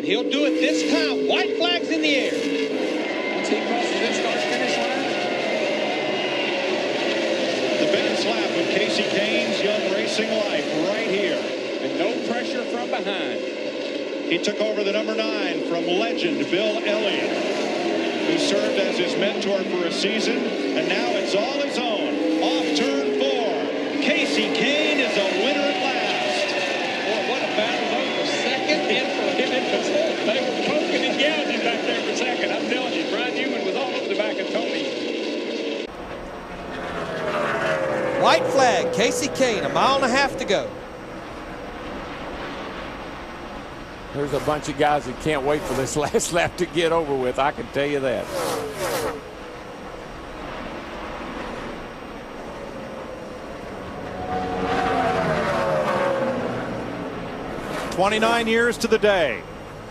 He'll do it this time. White flag's in the air. Once he crosses that start-finish line. The finish lap of Kasey Kahne's young racing life right here. And no pressure from behind. He took over the number 9 from legend Bill Elliott, who served as his mentor for a season, and now it's all his own. Off turn 4. Kasey Kahne is a winner at last. Boy, what a battle over second and for him in control. They were poking and gouging back there for second. I'm telling you, Brian Newman was all over the back of Tony. White flag, Kasey Kahne, 1.5 miles to go. There's a bunch of guys that can't wait for this last lap to get over with. I can tell you that. "29 years to the day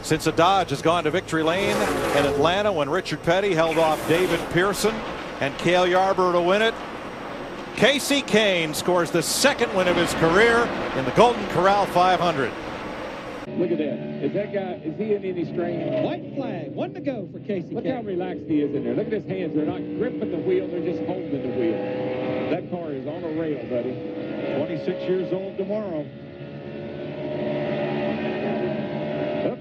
since a Dodge has gone to victory lane in Atlanta when Richard Petty held off David Pearson and Cale Yarborough to win it. Kasey Kahne scores the 2nd win of his career in the Golden Corral 500. Look at that. Is that guy, is he in any strain? White flag. 1 to go for Kasey Kahne. Look how relaxed he is in there. Look at his hands. They're not gripping the wheel. They're just holding the wheel. That car is on a rail, buddy. 26 years old tomorrow. Up,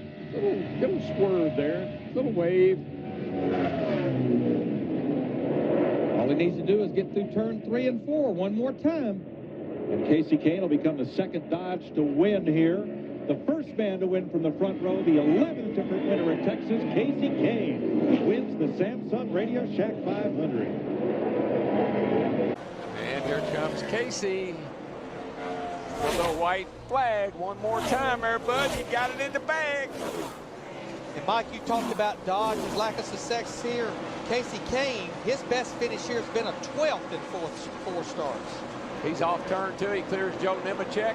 little swerve there. Little wave. All he needs to do is get through turn 3 and 4 one more time. And Kasey Kahne will become the 2nd Dodge to win here. The first man to win from the front row, the 11th different winner in Texas, Kasey Kahne, wins the Samsung Radio Shack 500. And here comes Kasey with the white flag. One more time there, bud. You got it in the bag. And Mike, you talked about Dodge's lack of success here. Kasey Kahne, his best finish here has been a 12th in 4 starts. He's off turn 2. He clears Joe Nemechek.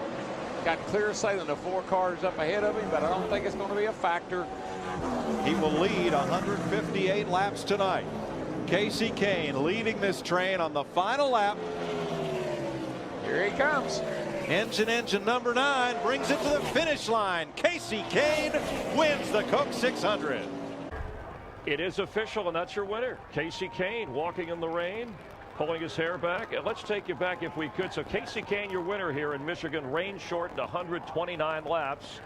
Got clear sailing. The 4 cars up ahead of him, but I don't think it's going to be a factor. He will lead 158 laps tonight. Kasey Kahne leading this train on the final lap. Here he comes. Engine number 9 brings it to the finish line. Kasey Kahne wins the Coke 600. It is official, and that's your winner. Kasey Kahne walking in the rain, pulling his hair back. And let's take you back if we could. So Kasey Kahne, your winner here in Michigan, rain shortened 129 laps.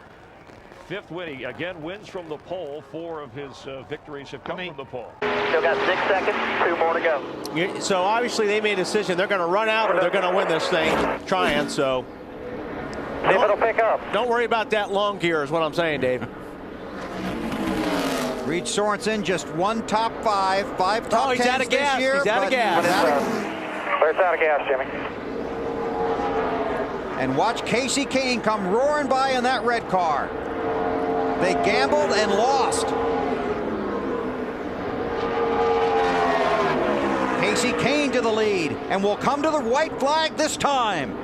5th win. He again wins from the pole. 4 of his victories have come from the pole. Still got 6 seconds, 2 more to go. So obviously they made a decision. They're going to run out or they're going to win this thing trying. So See if it'll pick up. Don't worry about that long gear is what I'm saying, Dave. Reed Sorensen just 1 top 5, 5 top 10s he's out of gas. this year. He's out of gas. Where's out of gas, Jimmy? And watch Kasey Kahne come roaring by in that red car. They gambled and lost. Kasey Kahne to the lead and will come to the white flag this time.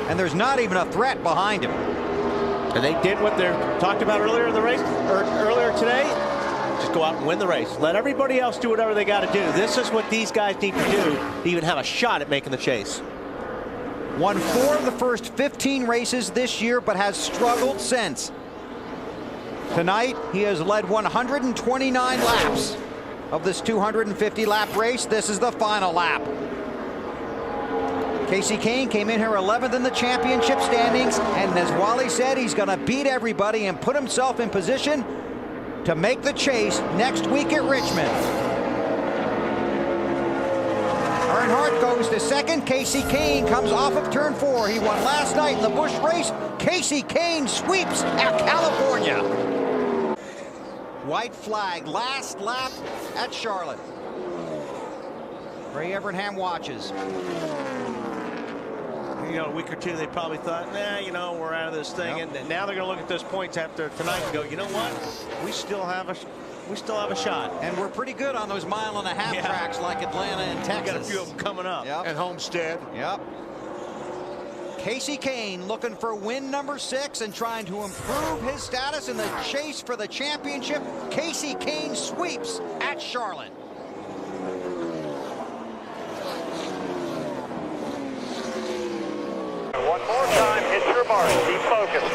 And there's not even a threat behind him. And they did what they talked about earlier in the race, or earlier today. Just go out and win the race. Let everybody else do whatever they got to do. This is what these guys need to do to even have a shot at making the chase. Won 4 of the first 15 races this year, but has struggled since. Tonight, he has led 129 laps of this 250-lap race. This is the final lap. Kasey Kahne came in here 11th in the championship standings, and as Wally said, he's going to beat everybody and put himself in position to make the chase next week at Richmond. Earnhardt goes to 2nd. Kasey Kahne comes off of turn 4. He won last night in the Busch race. Kasey Kahne sweeps at California. White flag, last lap at Charlotte. Ray Evernham watches. You know, a week or two, they probably thought, nah, you know, we're out of this thing. Yep. And now they're going to look at those points after tonight and go, you know what? We still have a shot. And we're pretty good on those 1.5 mile tracks like Atlanta and Texas. Got a few of them coming up. Yep. And Homestead. Yep. Kasey Kahne looking for win number 6 and trying to improve his status in the chase for the championship. Kasey Kahne sweeps at Charlotte. One more time, hit your mark. Keep focused.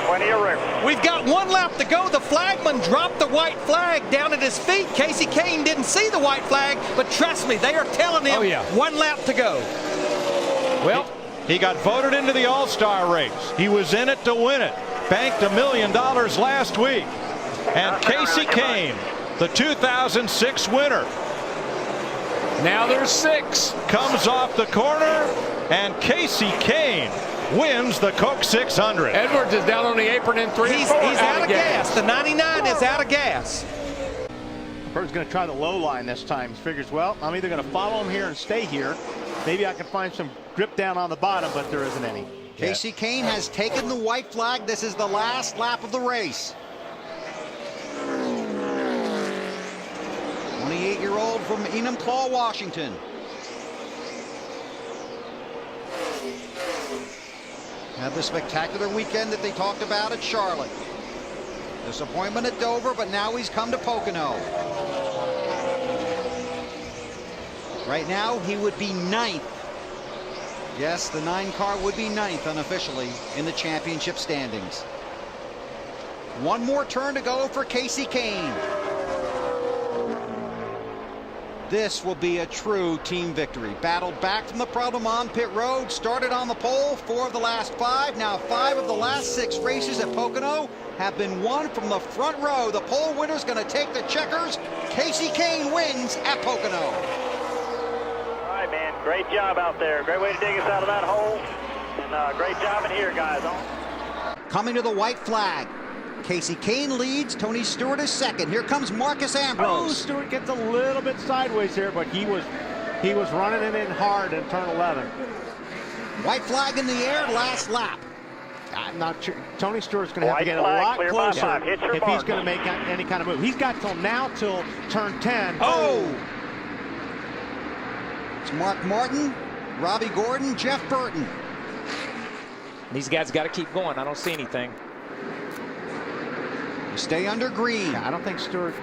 Plenty of room. We've got 1 lap to go. The flagman dropped the white flag down at his feet. Kasey Kahne didn't see the white flag, but trust me, they are telling him 1 lap to go. Well, he got voted into the All-Star race. He was in it to win it. Banked $1 million last week. And Kasey Kahne, the 2006 winner. Now there's 6. Comes off the corner, and Kasey Kahne wins the Coke 600. Edwards is down on the apron in 3 He's and 4. He's out of gas. The 99 is out of gas. Bird's going to try the low line this time. He figures, well, I'm either going to follow him here and stay here. Maybe I can find some grip down on the bottom, but there isn't any. Kasey Kahne has taken the white flag. This is the last lap of the race. 28-year-old from Enumclaw, Washington. Had the spectacular weekend that they talked about at Charlotte. Disappointment at Dover, but now he's come to Pocono. Right now, he would be 9th. Yes, the 9 car would be 9th unofficially in the championship standings. 1 more turn to go for Kasey Kahne. This will be a true team victory. Battled back from the problem on pit road, started on the pole, 4 of the last 5. Now 5 of the last 6 races at Pocono have been won from the front row. The pole winner's going to take the checkers. Kasey Kahne wins at Pocono. All right, man. Great job out there. Great way to dig us out of that hole. And great job in here, guys. Coming to the white flag. Kasey Kahne leads. Tony Stewart is second. Here comes Marcus Ambrose. Oh, Stewart gets a little bit sideways here, but he was running it in hard in turn 11. White flag in the air, last lap. I'm not sure. Tony Stewart's going to have to get a lot closer if he's going to make any kind of move. He's got till now till turn 10. Oh! It's Mark Martin, Robbie Gordon, Jeff Burton. These guys got to keep going. I don't see anything. Stay under green. Yeah, I don't think Stewart.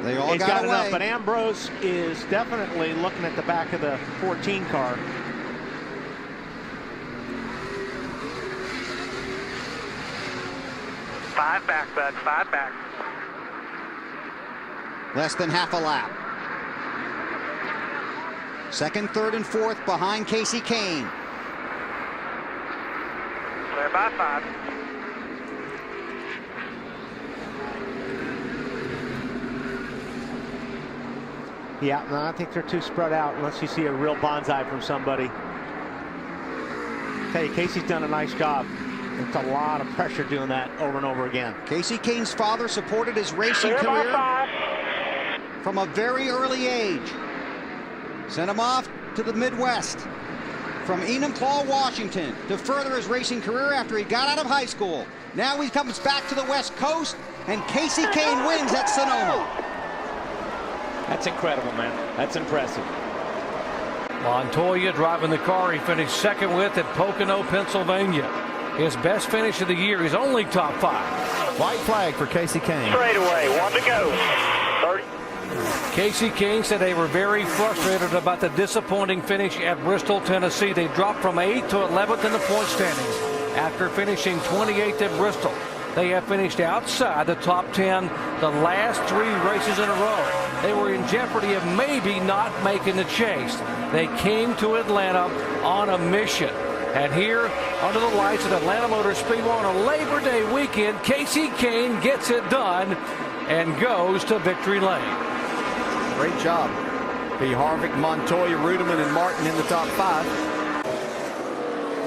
They all he's got away. enough, but Ambrose is definitely looking at the back of the 14 car. Five back, bud. 5 back. Less than half a lap. Second, third, and fourth behind Kasey Kahne. Clear by 5. Yeah, no, I think they're too spread out unless you see a real bonsai from somebody. Hey, Kasey's done a nice job. It's a lot of pressure doing that over and over again. Kasey Kahne's father supported his racing career from a very early age. Sent him off to the Midwest from Enumclaw, Washington, to further his racing career after he got out of high school. Now he comes back to the West Coast, and Kasey Kahne wins at Sonoma. That's incredible, man. That's impressive. Montoya driving the car he finished second with at Pocono, Pennsylvania. His best finish of the year. He's only top 5. White flag for Kasey Kahne. Straight away. 1 to go. 30. Kasey Kahne said they were very frustrated about the disappointing finish at Bristol, Tennessee. They dropped from 8th to 11th in the point standings after finishing 28th at Bristol. They have finished outside the top 10 the last 3 races in a row. They were in jeopardy of maybe not making the chase. They came to Atlanta on a mission. And here, under the lights at Atlanta Motor Speedway on a Labor Day weekend, Kasey Kahne gets it done and goes to victory lane. Great job. B. Harvick, Montoya, Rudeman, and Martin in the top 5.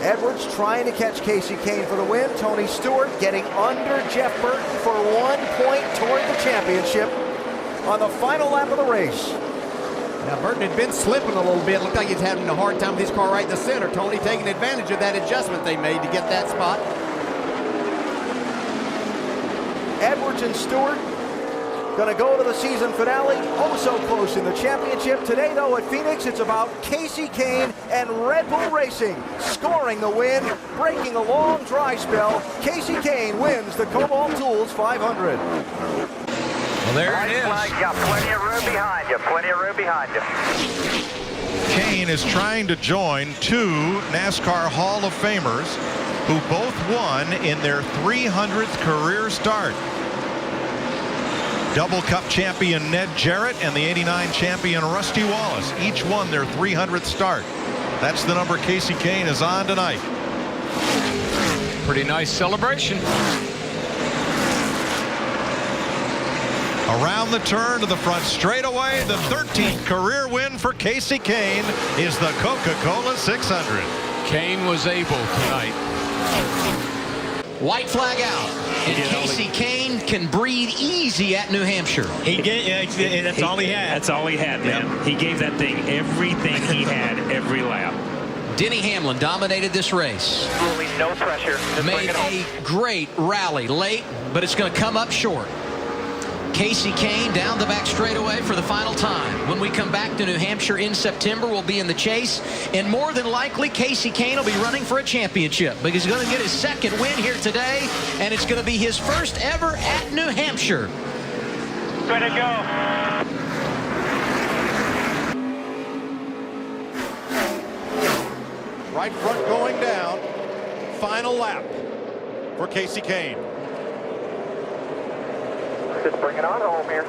Edwards trying to catch Kasey Kahne for the win. Tony Stewart getting under Jeff Burton for 1 point toward the championship on the final lap of the race. Now, Burton had been slipping a little bit. Looked like he's having a hard time with his car right in the center. Tony taking advantage of that adjustment they made to get that spot. Edwards and Stewart going to go to the season finale. Oh, so close in the championship. Today, though, at Phoenix, it's about Kasey Kahne and Red Bull Racing scoring the win, breaking a long dry spell. Kasey Kahne wins the Cobalt Tools 500. Well, there it is. Flag, got plenty of room behind you. Plenty of room behind you. Kahne is trying to join two NASCAR Hall of Famers who both won in their 300th career start. Double Cup champion Ned Jarrett and the '89 champion Rusty Wallace each won their 300th start. That's the number Kasey Kahne is on tonight. Pretty nice celebration. Around the turn to the front straightaway, the 13th career win for Kasey Kahne is the Coca-Cola 600. Kahne was able tonight. White flag out. And Kasey Kahne can breathe easy at New Hampshire. That's all he had. That's all he had, man. Yep. He gave that thing everything he had every lap. Denny Hamlin dominated this race. Really no pressure. Just made a great rally late, but it's going to come up short. Kasey Kahne down the back straightaway for the final time. When we come back to New Hampshire in September, we'll be in the chase, and more than likely Kasey Kahne will be running for a championship because he's going to get his second win here today, and it's going to be his first ever at New Hampshire. Way to go. Right front going down. Final lap for Kasey Kahne. Just bring it on home here.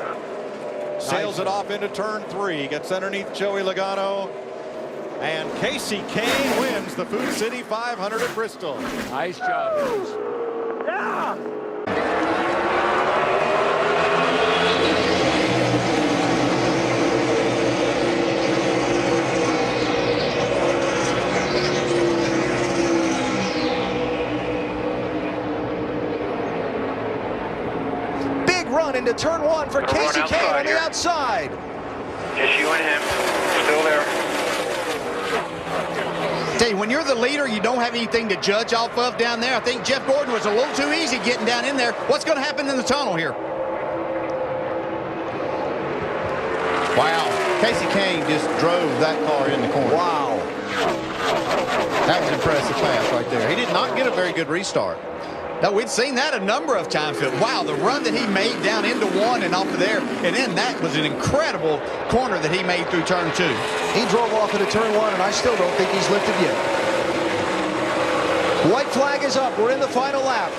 Sails it off into turn 3. Gets underneath Joey Logano. And Kasey Kahne wins the Food City 500 at Bristol. Nice job. Yeah! Run into turn 1 for Kasey Kahne on the outside. Just you and him. Still there. Tell you, when you're the leader, you don't have anything to judge off of down there. I think Jeff Gordon was a little too easy getting down in there. What's going to happen in the tunnel here? Wow. Kasey Kahne just drove that car in the corner. Wow. That was an impressive pass right there. He did not get a very good restart. Now, we'd seen that a number of times, but wow, the run that he made down into 1 and off of there, and then that was an incredible corner that he made through turn 2. He drove off into turn 1, and I still don't think he's lifted yet. White flag is up. We're in the final lap.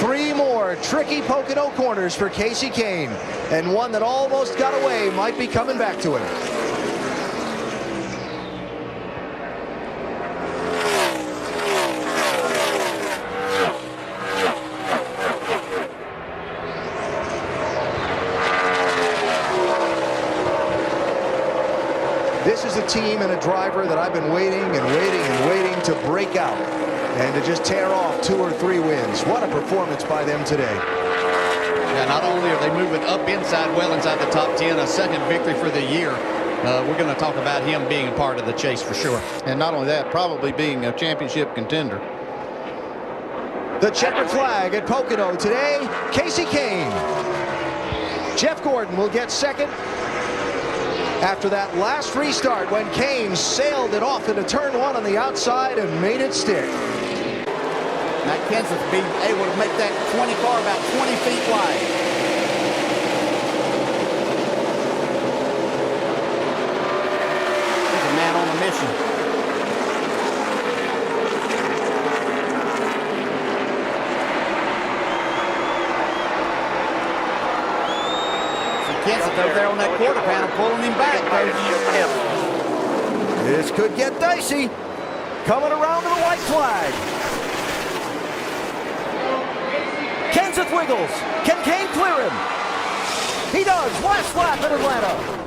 3 more tricky Pocono corners for Kasey Kahne, and one that almost got away might be coming back to him. This is a team and a driver that I've been waiting and waiting and waiting to break out and to just tear off 2 or 3 wins. What a performance by them today. Yeah, not only are they moving up inside, well inside the top 10, a second victory for the year. We're going to talk about him being a part of the chase for sure. And not only that, probably being a championship contender. The checkered flag at Pocono today, Kasey Kahne. Jeff Gordon will get second after that last restart when Kahne sailed it off into turn 1 on the outside and made it stick. Matt Kenseth being able to make that 20 car about 20 feet wide. He's a man on a mission. Kenseth over there on that quarter panel pulling him back. This could get dicey. Coming around to the white flag. Kenseth wiggles. Can Kahne clear him? He does. Last lap at Atlanta.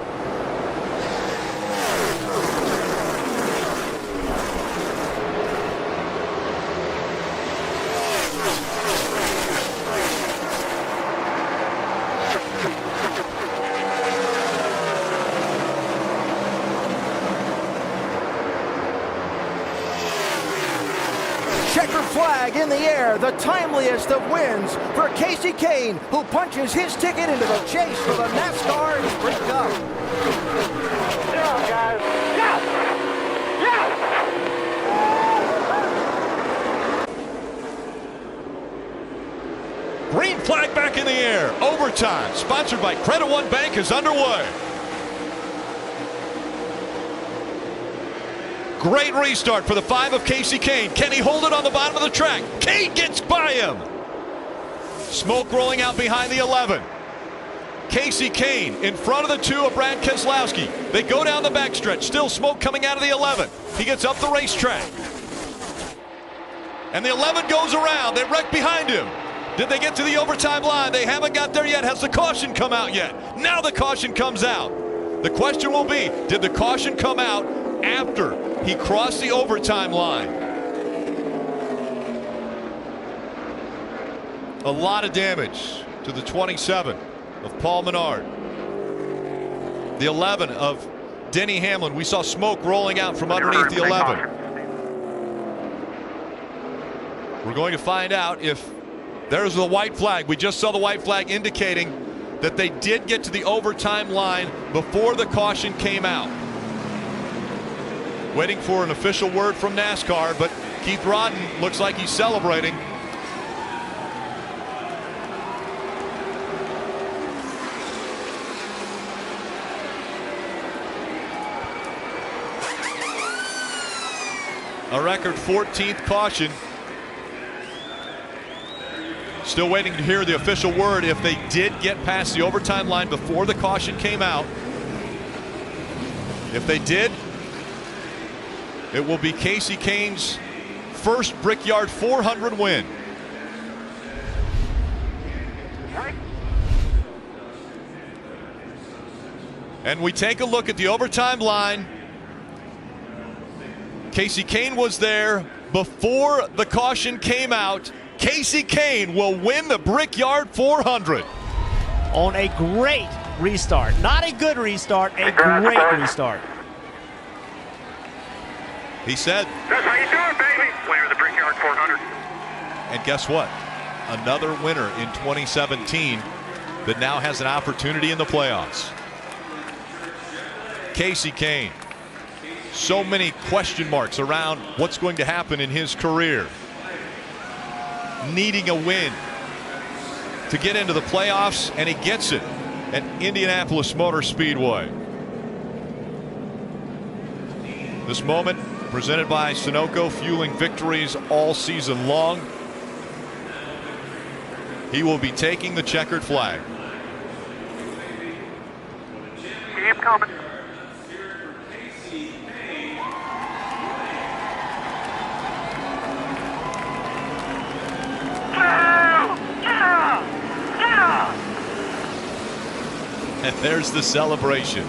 Checkered flag in the air, the timeliest of wins for Kasey Kahne, who punches his ticket into the chase for the NASCAR Sprint Cup. Yeah, guys. Yeah. Yeah. Green flag back in the air. Overtime, sponsored by Credit One Bank, is underway. Great restart for the 5 of Kasey Kahne. Can he hold it on the bottom of the track? Kahne gets by him. Smoke rolling out behind the 11. Kasey Kahne in front of the 2 of Brad Keselowski. They go down the backstretch. Still smoke coming out of the 11. He gets up the racetrack. And the 11 goes around. They wreck behind him. Did they get to the overtime line? They haven't got there yet. Has the caution come out yet? Now the caution comes out. The question will be, did the caution come out after he crossed the overtime line? A lot of damage to the 27 of Paul Menard. The 11 of Denny Hamlin. We saw smoke rolling out from underneath the 11. We're going to find out if there's the white flag. We just saw the white flag indicating that they did get to the overtime line before the caution came out. Waiting for an official word from NASCAR, but Keith Rodden looks like he's celebrating. A record 14th caution. Still waiting to hear the official word if they did get past the overtime line before the caution came out. If they did, it will be Kasey Kahne's first Brickyard 400 win. And we take a look at the overtime line. Kasey Kahne was there before the caution came out. Kasey Kahne will win the Brickyard 400. On a great restart. Not a good restart, a great restart. He said, "That's how you do it, baby." Winner of the Brickyard 400. and guess what? Another winner in 2017 that now has an opportunity in the playoffs. Kasey Kahne. So many question marks around what's going to happen in his career. Needing a win to get into the playoffs, and he gets it at Indianapolis Motor Speedway. This moment presented by Sunoco, fueling victories all season long. He will be taking the checkered flag. Keep coming. And there's the celebration.